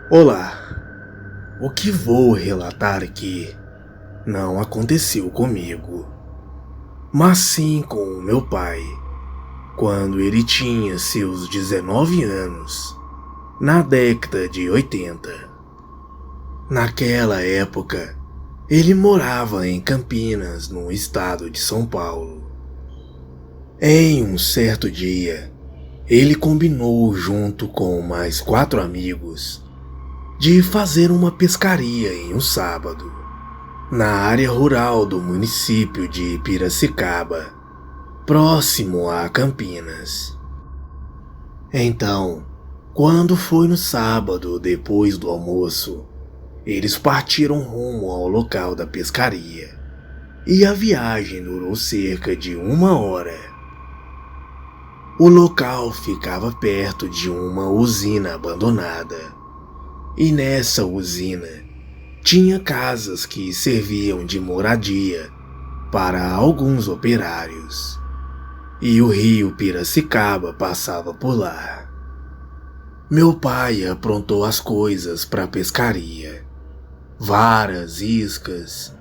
Olá, o que vou relatar aqui não aconteceu comigo, mas sim com o meu pai, quando ele tinha seus 19 anos, na década de 80. Naquela época, ele morava em Campinas, no estado de São Paulo. Em um certo dia, ele combinou junto com mais 4 amigos de fazer uma pescaria em um sábado, na área rural do município de Piracicaba, próximo a Campinas. Então, quando foi no sábado depois do almoço, eles partiram rumo ao local da pescaria, e a viagem durou cerca de 1 hora. O local ficava perto de uma usina abandonada, e nessa usina tinha casas que serviam de moradia para alguns operários, e o rio Piracicaba passava por lá. Meu pai aprontou as coisas para a pescaria, varas, iscas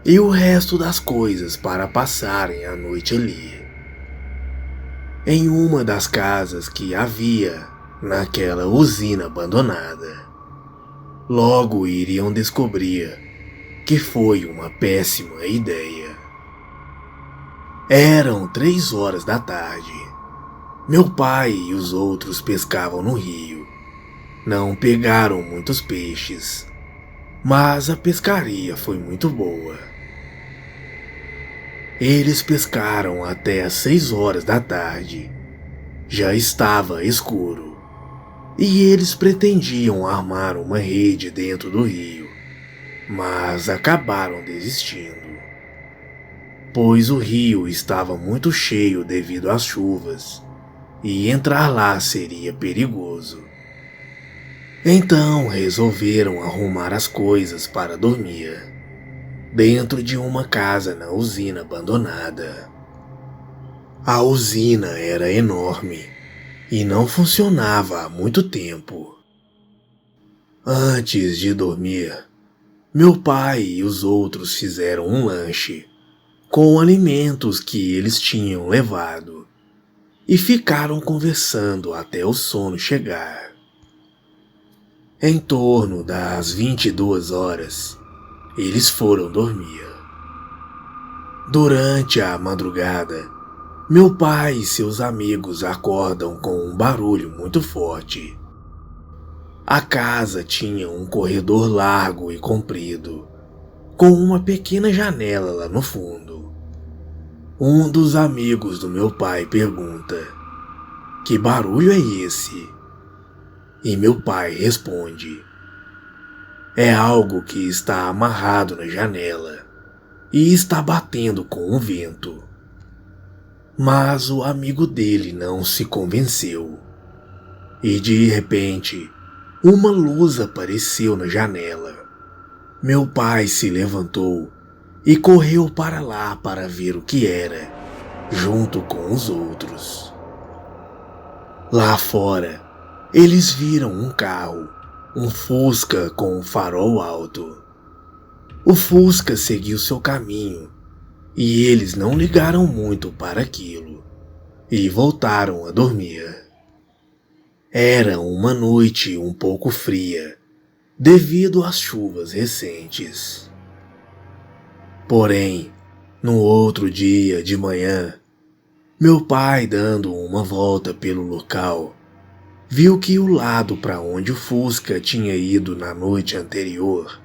e o resto das coisas para passarem a noite ali. Em uma das casas que havia naquela usina abandonada, logo iriam descobrir que foi uma péssima ideia. Eram 3 horas da tarde. Meu pai e os outros pescavam no rio. Não pegaram muitos peixes, mas a pescaria foi muito boa. Eles pescaram até às 6 horas da tarde. Já estava escuro, e eles pretendiam armar uma rede dentro do rio, mas acabaram desistindo, pois o rio estava muito cheio devido às chuvas, e entrar lá seria perigoso. Então resolveram arrumar as coisas para dormir, dentro de uma casa na usina abandonada. A usina era enorme e não funcionava há muito tempo. Antes de dormir, meu pai e os outros fizeram um lanche com alimentos que eles tinham levado e ficaram conversando até o sono chegar. Em torno das 22 horas, eles foram dormir. Durante a madrugada, meu pai e seus amigos acordam com um barulho muito forte. A casa tinha um corredor largo e comprido, com uma pequena janela lá no fundo. Um dos amigos do meu pai pergunta: "Que barulho é esse?" E meu pai responde: "É algo que está amarrado na janela e está batendo com o vento." Mas o amigo dele não se convenceu. E de repente, uma luz apareceu na janela. Meu pai se levantou e correu para lá para ver o que era, junto com os outros. Lá fora, eles viram um carro, um Fusca com um farol alto. O Fusca seguiu seu caminho, e eles não ligaram muito para aquilo, e voltaram a dormir. Era uma noite um pouco fria, devido às chuvas recentes. Porém, no outro dia de manhã, meu pai, dando uma volta pelo local, viu que o lado para onde o Fusca tinha ido na noite anterior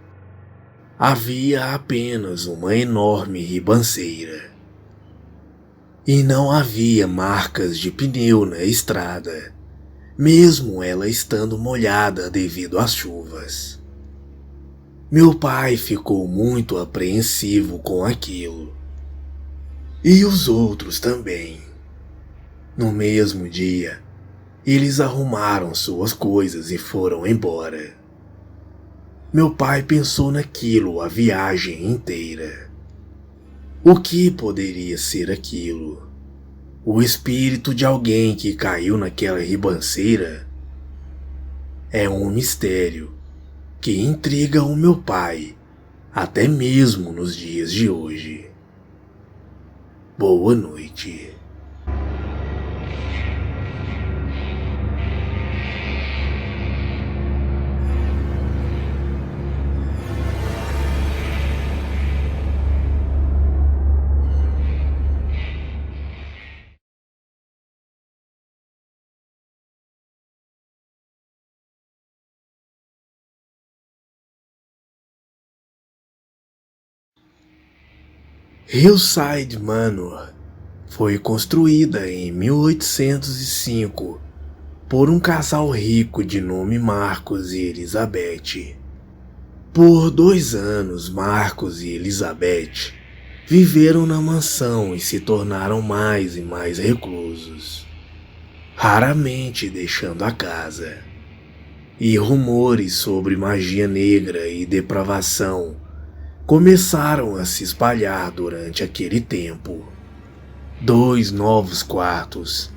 havia apenas uma enorme ribanceira. E não havia marcas de pneu na estrada, mesmo ela estando molhada devido às chuvas. Meu pai ficou muito apreensivo com aquilo. E os outros também. No mesmo dia, eles arrumaram suas coisas e foram embora. Meu pai pensou naquilo a viagem inteira. O que poderia ser aquilo? O espírito de alguém que caiu naquela ribanceira? É um mistério que intriga o meu pai, até mesmo nos dias de hoje. Boa noite. Hillside Manor foi construída em 1805 por um casal rico de nome Marcos e Elizabeth. Por 2 anos, Marcos e Elizabeth viveram na mansão e se tornaram mais e mais reclusos, raramente deixando a casa. E rumores sobre magia negra e depravação começaram a se espalhar durante aquele tempo. 2 novos quartos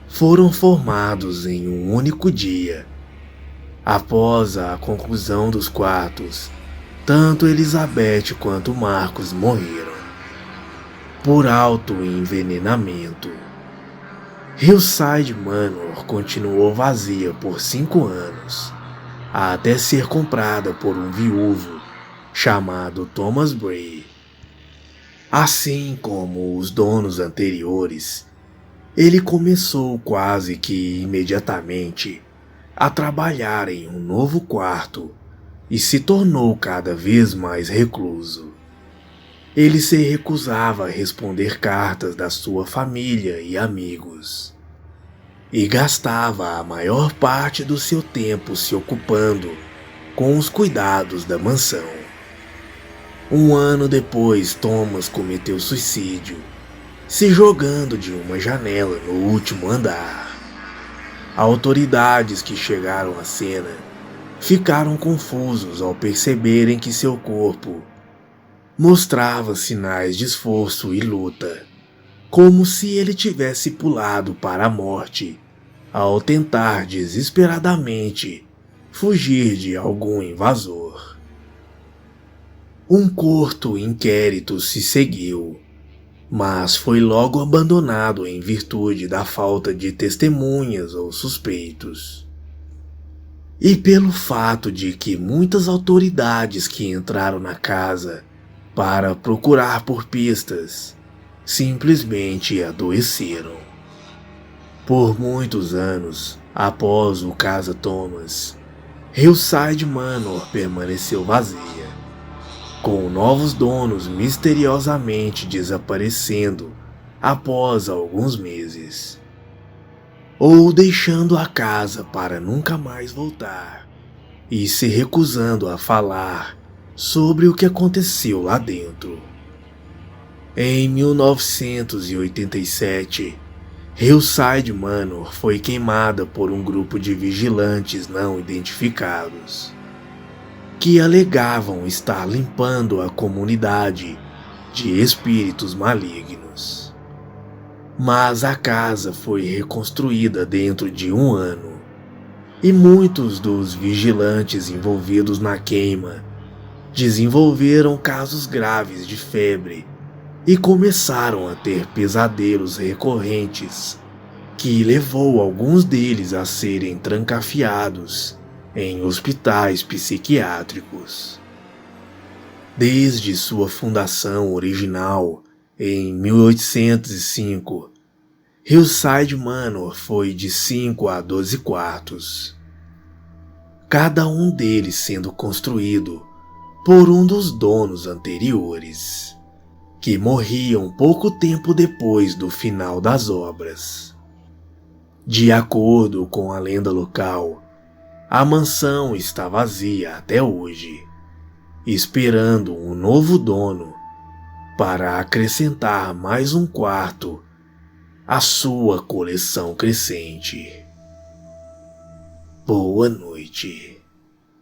foram formados em um único dia. Após a conclusão dos quartos, tanto Elizabeth quanto Marcos morreram por autoenvenenamento. Hillside Manor continuou vazia por 5 anos, até ser comprada por um viúvo chamado Thomas Bray. Assim como os donos anteriores, ele começou quase que imediatamente a trabalhar em um novo quarto e se tornou cada vez mais recluso. Ele se recusava a responder cartas da sua família e amigos, e gastava a maior parte do seu tempo se ocupando com os cuidados da mansão. 1 ano depois, Thomas cometeu suicídio, se jogando de uma janela no último andar. Autoridades que chegaram à cena ficaram confusos ao perceberem que seu corpo mostrava sinais de esforço e luta, como se ele tivesse pulado para a morte ao tentar desesperadamente fugir de algum invasor. Um curto inquérito se seguiu, mas foi logo abandonado em virtude da falta de testemunhas ou suspeitos. E pelo fato de que muitas autoridades que entraram na casa para procurar por pistas simplesmente adoeceram. Por muitos anos após o caso Thomas, Hillside Manor permaneceu vazia, com novos donos misteriosamente desaparecendo após alguns meses, ou deixando a casa para nunca mais voltar e se recusando a falar sobre o que aconteceu lá dentro. Em 1987, Hillside Manor foi queimada por um grupo de vigilantes não identificados, que alegavam estar limpando a comunidade de espíritos malignos. Mas a casa foi reconstruída dentro de 1 ano, e muitos dos vigilantes envolvidos na queima desenvolveram casos graves de febre e começaram a ter pesadelos recorrentes, que levou alguns deles a serem trancafiados em hospitais psiquiátricos. Desde sua fundação original em 1805, Hillside Manor foi de 5 a 12 quartos, cada um deles sendo construído por um dos donos anteriores, que morriam pouco tempo depois do final das obras. De acordo com a lenda local, a mansão está vazia até hoje, esperando um novo dono para acrescentar mais um quarto à sua coleção crescente. Boa noite.